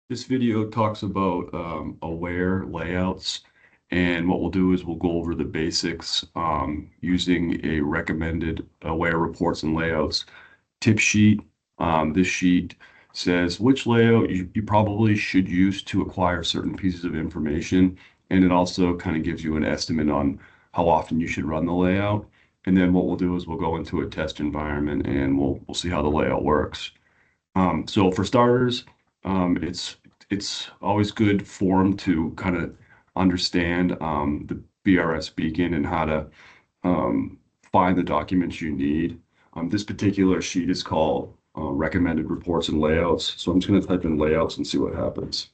This video talks about aware layouts, and what we'll do is we'll go over the basics using a recommended aware reports and layouts tip sheet. This sheet says which layout you probably should use to acquire certain pieces of information, and it also kind of gives you an estimate on how often you should run the layout. And then what we'll do is we'll go into a test environment and we'll see how the layout works. So for starters, it's always good form to kind of understand the BRS beacon and how to find the documents you need. This particular sheet is called recommended reports and layouts. So I'm just going to type in layouts and see what happens.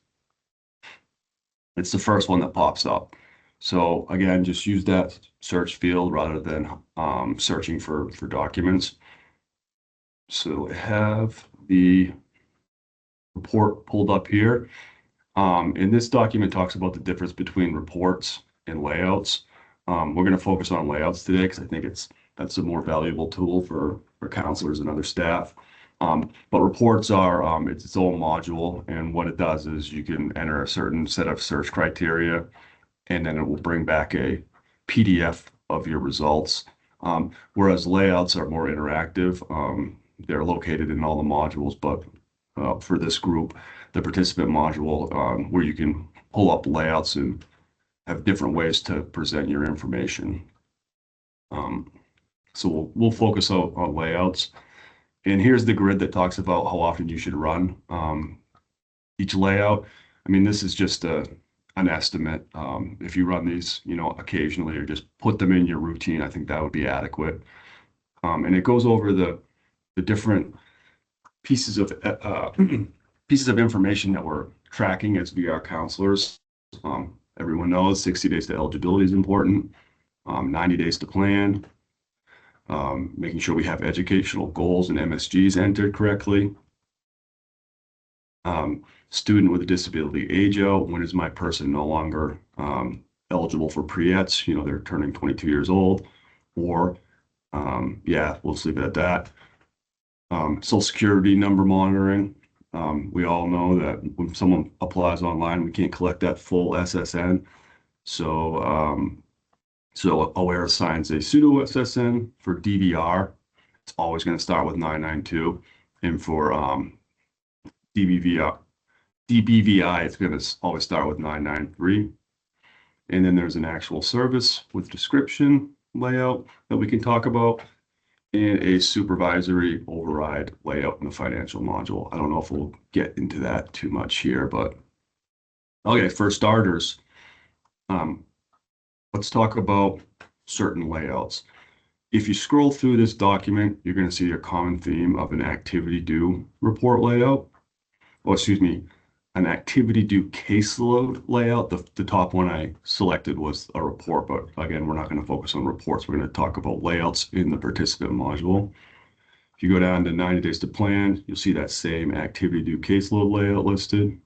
It's the first one that pops up. So again, just use that search field rather than searching for documents. So I have the report pulled up here. And this document talks about the difference between reports and layouts. We're going to focus on layouts today because I think that's a more valuable tool for counselors and other staff. But reports are it's its own module, and what it does is you can enter a certain set of search criteria, and then it will bring back a PDF of your results. Whereas layouts are more interactive. They're located in all the modules, but for this group, the participant module, where you can pull up layouts and have different ways to present your information. So we'll focus on layouts. And here's the grid that talks about how often you should run each layout. I mean, this is just an estimate. If you run these, occasionally or just put them in your routine, I think that would be adequate. And it goes over the different pieces of information that we're tracking as VR counselors. Everyone knows 60 days to eligibility is important, 90 days to plan, making sure we have educational goals and MSGs entered correctly. Student with a disability age out, when is my person no longer eligible for pre-ETS? They're turning 22 years old, or yeah, we'll just leave it at that. Social Security number monitoring. We all know that when someone applies online, we can't collect that full SSN. So Aware assigns a pseudo SSN for DVR. It's always going to start with 992. And for DBVI, it's going to always start with 993. And then there's an actual service with description layout that we can talk about, and a supervisory override layout in the financial module. I don't know if we'll get into that too much here, but okay, for starters, let's talk about certain layouts. If you scroll through this document, you're going to see a common theme of an activity due report layout. Oh, excuse me, an activity due caseload layout. The top one I selected was a report, but again, we're not going to focus on reports. We're going to talk about layouts in the participant module. If you go down to 90 days to plan, you'll see that same activity due caseload layout listed.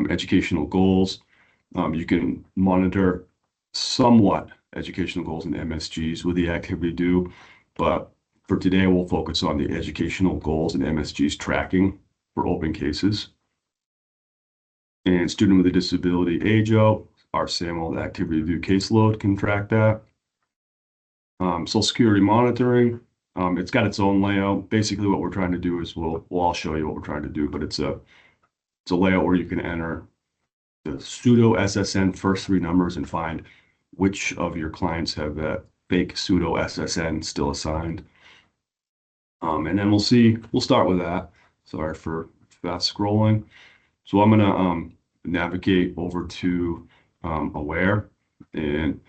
Educational goals. You can monitor somewhat educational goals in MSGs with the activity due, but for today, we'll focus on the educational goals and MSGs tracking for open cases. And student with a disability age out, our SAML, the activity due caseload, can track that. Social Security monitoring, it's got its own layout. Basically, what we're trying to do is we'll all show you what we're trying to do, but it's a layout where you can enter the pseudo SSN first three numbers and find which of your clients have that fake pseudo SSN still assigned. And then we'll start with that. Sorry for fast scrolling. So I'm gonna navigate over to Aware and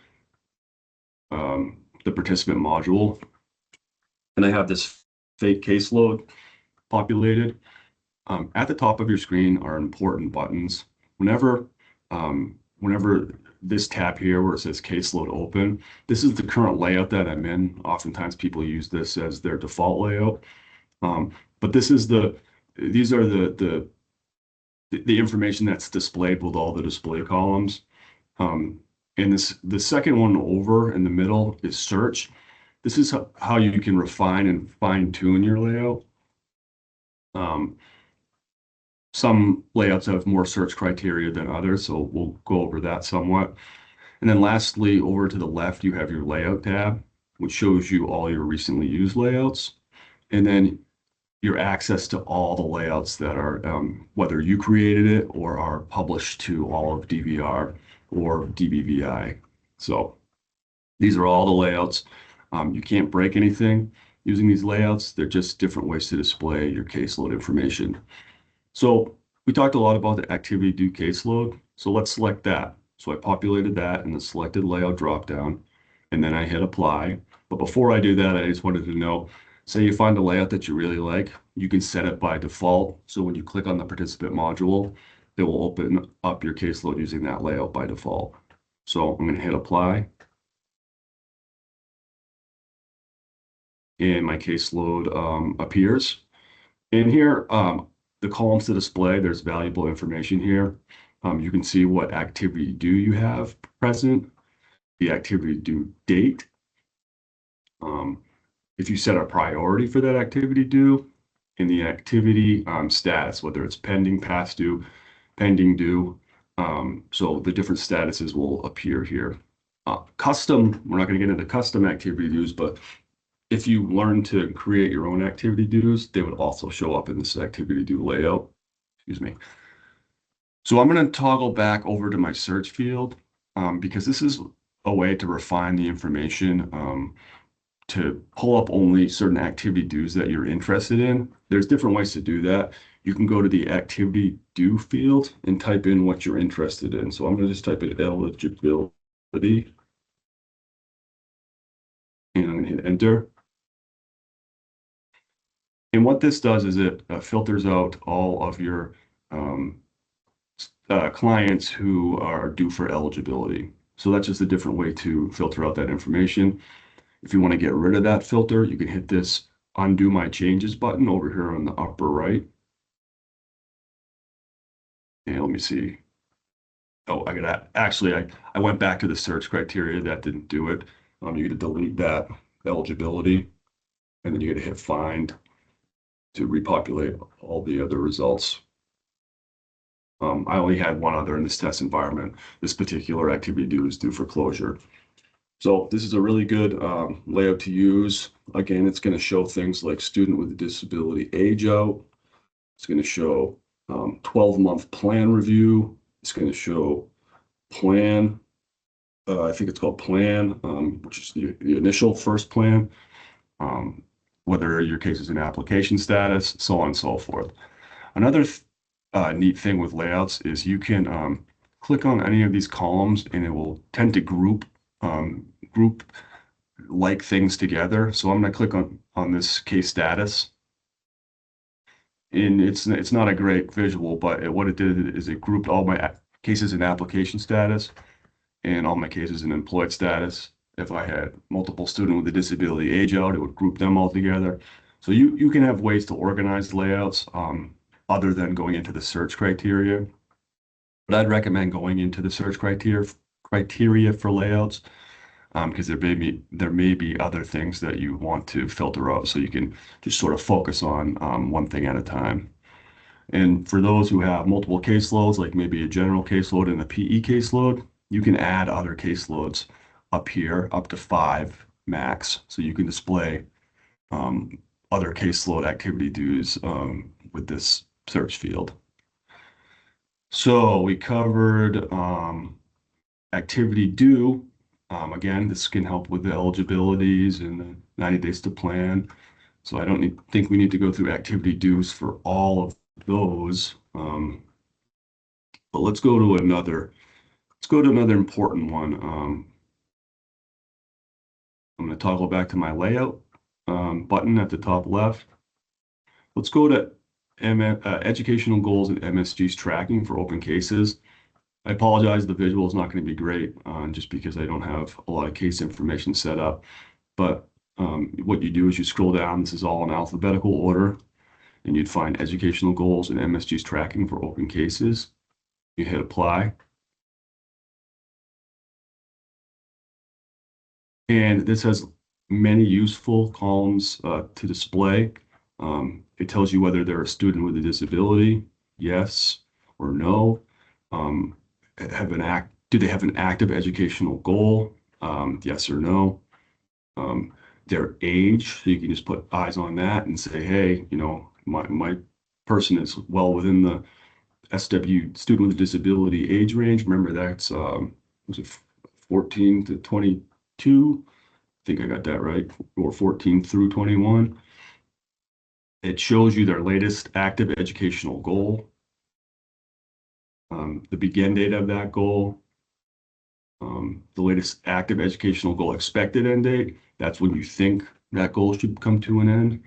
the participant module. And I have this fake caseload populated. At the top of your screen are important buttons. Whenever this tab here where it says caseload open, this is the current layout that I'm in. Oftentimes people use this as their default layout. But these are the information that's displayed with all the display columns. And the second one over in the middle is search. This is how you can refine and fine tune your layout. Some layouts have more search criteria than others, so we'll go over that somewhat. And then lastly, over to the left, you have your layout tab, which shows you all your recently used layouts. And then your access to all the layouts that are, whether you created it or are published to all of DVR or DBVI. So these are all the layouts. You can't break anything using these layouts. They're just different ways to display your caseload information. So we talked a lot about the activity due caseload. So let's select that. So I populated that in the selected layout dropdown, and then I hit apply. But before I do that, I just wanted to know, say you find a layout that you really like, you can set it by default. So when you click on the participant module, it will open up your caseload using that layout by default. So I'm going to hit apply. And my caseload appears. And here, the columns to display, there's valuable information here. You can see what activity due you have present, the activity due date. If you set a priority for that activity due, and the activity status, whether it's pending, past due, pending due. So the different statuses will appear here. Custom, we're not going to get into custom activity dues, but if you learn to create your own activity dues, they would also show up in this activity due layout. Excuse me. So I'm going to toggle back over to my search field because this is a way to refine the information to pull up only certain activity dues that you're interested in. There's different ways to do that. You can go to the activity due field and type in what you're interested in. So I'm going to just type in eligibility. And I'm going to hit enter. And what this does is it filters out all of your clients who are due for eligibility. So that's just a different way to filter out that information. If you want to get rid of that filter, you can hit this undo my changes button over here on the upper right. And let me see. Oh, I went back to the search criteria. That didn't do it. You get to delete that eligibility, and then you get to hit find to repopulate all the other results. I only had one other in this test environment. This particular activity due is due for closure. So this is a really good layout to use. Again, it's going to show things like student with a disability age out. It's going to show 12-month plan review. It's going to show plan. I think it's called plan, which is the initial first plan, whether your case is in application status, so on and so forth. Another neat thing with layouts is you can click on any of these columns and it will tend to group like things together. So I'm going to click on this case status. And it's not a great visual, but what it did is it grouped all my cases in application status and all my cases in employed status. If I had multiple student with a disability age out, it would group them all together. So you can have ways to organize layouts other than going into the search criteria. But I'd recommend going into the search criteria for layouts because there may be other things that you want to filter out, so you can just sort of focus on one thing at a time. And for those who have multiple caseloads, like maybe a general caseload and a PE caseload, you can add other caseloads up here, up to 5 max. So you can display other caseload activity dues with this search field. So we covered activity due. Again, this can help with the eligibilities and the 90 days to plan. So I don't think we need to go through activity dues for all of those. But let's go to another important one. I'm going to toggle back to my layout button at the top left. Let's go to educational goals and MSG's tracking for open cases. I apologize, the visual is not going to be great just because I don't have a lot of case information set up. But what you do is you scroll down, this is all in alphabetical order, and you'd find educational goals and MSG's tracking for open cases. You hit apply. And this has many useful columns to display. It tells you whether they're a student with a disability. yes or no. Do they have an active educational goal? Yes or no. Um, their age, so you can just put eyes on that and say, hey, my person is well within the SW, student with a disability age range. Remember that's was it 14 to 22? I think I got that right, or 14 through 21. It shows you their latest active educational goal, the begin date of that goal, the latest active educational goal expected end date. That's when you think that goal should come to an end.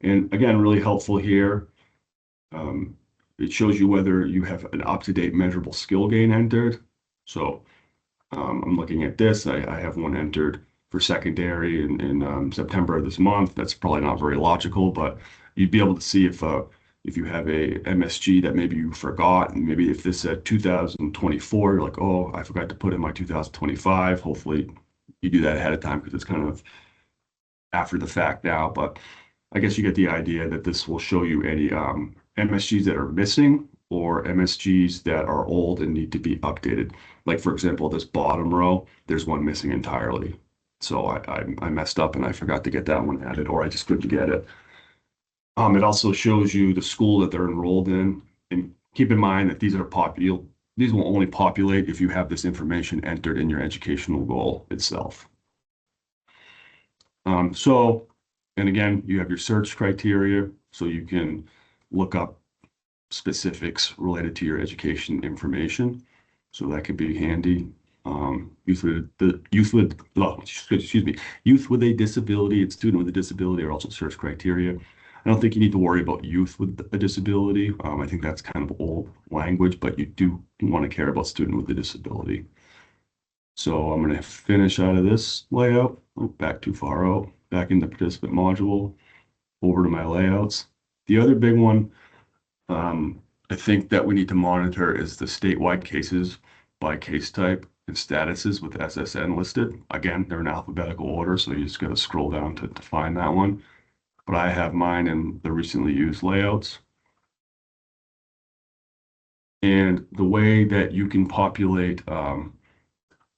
And again, really helpful here. Um, it shows you whether you have an up-to-date measurable skill gain entered. So I'm looking at this. I have one entered for secondary in September of this month. That's probably not very logical, but you'd be able to see if you have a MSG that maybe you forgot, and maybe if this said 2024, you're like, oh, I forgot to put in my 2025. Hopefully you do that ahead of time because it's kind of after the fact now, but I guess you get the idea that this will show you any MSGs that are missing or MSGs that are old and need to be updated. Like for example, this bottom row, there's one missing entirely. So I messed up and I forgot to get that one added, or I just couldn't get it. It also shows you the school that they're enrolled in, and keep in mind that these will only populate if you have this information entered in your educational goal itself. And again, you have your search criteria, so you can look up specifics related to your education information. So that could be handy. Youth with a disability and student with a disability are also search criteria. I don't think you need to worry about youth with a disability. I think that's kind of old language, but you do want to care about student with a disability. So I'm going to finish out of this layout. Oh, back too far out. Back in the participant module, over to my layouts. The other big one I think that we need to monitor is the statewide cases by case type and statuses with SSN listed. Again, they're in alphabetical order, so you just got to scroll down to find that one. But I have mine in the recently used layouts. And the way that you can populate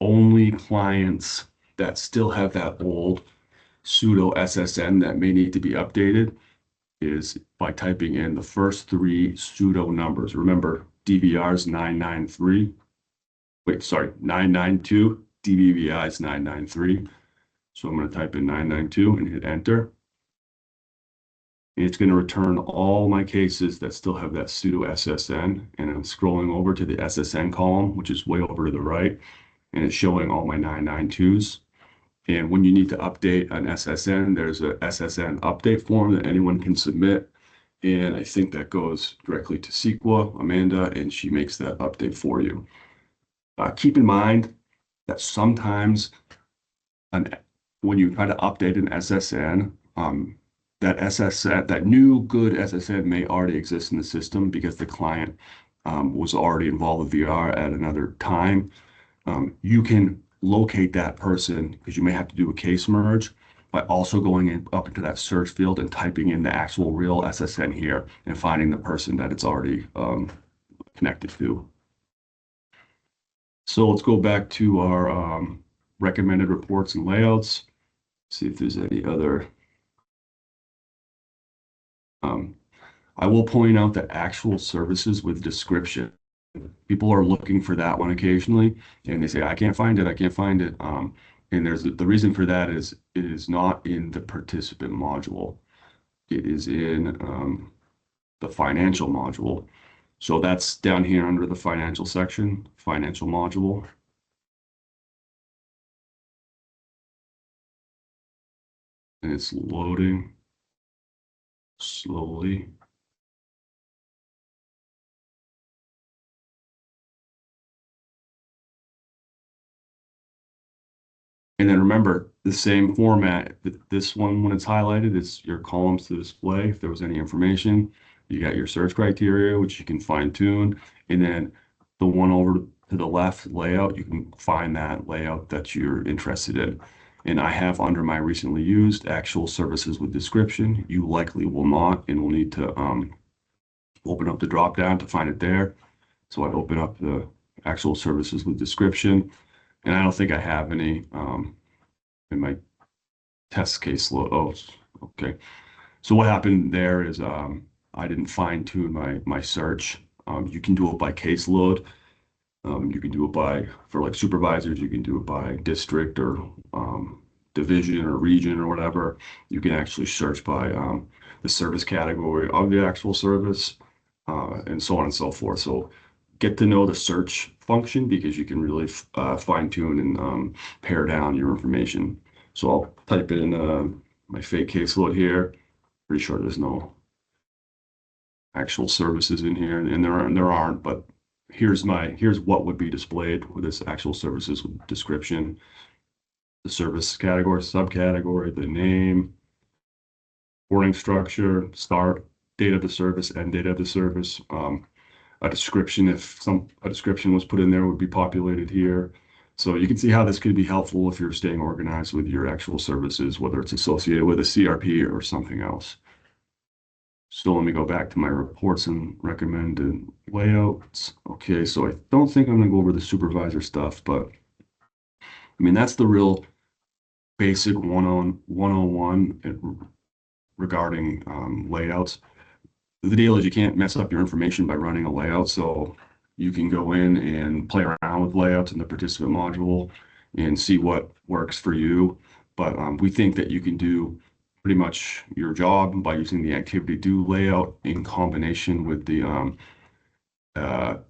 only clients that still have that old pseudo SSN that may need to be updated is by typing in the first three pseudo numbers. Remember, DVR is 993. Wait, sorry, 992. DVVI is 993. So I'm going to type in 992 and hit enter. And it's going to return all my cases that still have that pseudo SSN. And I'm scrolling over to the SSN column, which is way over to the right. And it's showing all my 992s. And when you need to update an SSN, there's a SSN update form that anyone can submit. And I think that goes directly to Sequa, Amanda, and she makes that update for you. Keep in mind that sometimes when you try to update an SSN, that new good SSN may already exist in the system because the client was already involved with VR at another time. You can locate that person because you may have to do a case merge by also going up into that search field and typing in the actual real SSN here and finding the person that it's already connected to. So let's go back to our recommended reports and layouts. See if there's any other. I will point out that actual services with description. People are looking for that one occasionally, and they say, I can't find it, I can't find it. And there's the reason for that is it is not in the participant module. It is in the financial module. So that's down here under the financial section, financial module. And it's loading slowly. And then remember the same format. This one, when it's highlighted, is your columns to display. If there was any information, you got your search criteria, which you can fine tune. And then the one over to the left layout, you can find that layout that you're interested in. And I have under my recently used actual services with description. You likely will not and will need to open up the drop down to find it there. So I open up the actual services with description, and I don't think I have any in my test case load. Oh, okay. So what happened there is I didn't fine tune my search. You can do it by caseload. You can do it by, for like supervisors, you can do it by district or division or region or whatever. You can actually search by the service category of the actual service and so on and so forth. So get to know the search function because you can really fine tune and pare down your information. So I'll type in my fake caseload here. Pretty sure there's no actual services in here, and there aren't, but here's what would be displayed with this actual services with description, the service category, subcategory, the name, reporting structure, start date of the service, end date of the service, a description, if a description was put in there, would be populated here. So you can see how this could be helpful if you're staying organized with your actual services, whether it's associated with a CRP or something else. So let me go back to my reports and recommended layouts. Okay, so I don't think I'm going to go over the supervisor stuff, but I mean, that's the real basic 101 regarding layouts. The deal is you can't mess up your information by running a layout, so you can go in and play around with layouts in the participant module and see what works for you. But we think that you can do pretty much your job by using the activity due layout in combination with the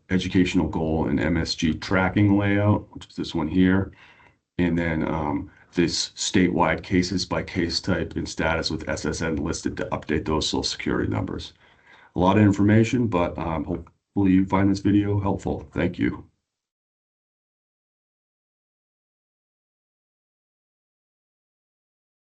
educational goal and MSG tracking layout, which is this one here. And then this statewide cases by case type and status with SSN listed to update those social security numbers. A lot of information, but hopefully you find this video helpful. Thank you.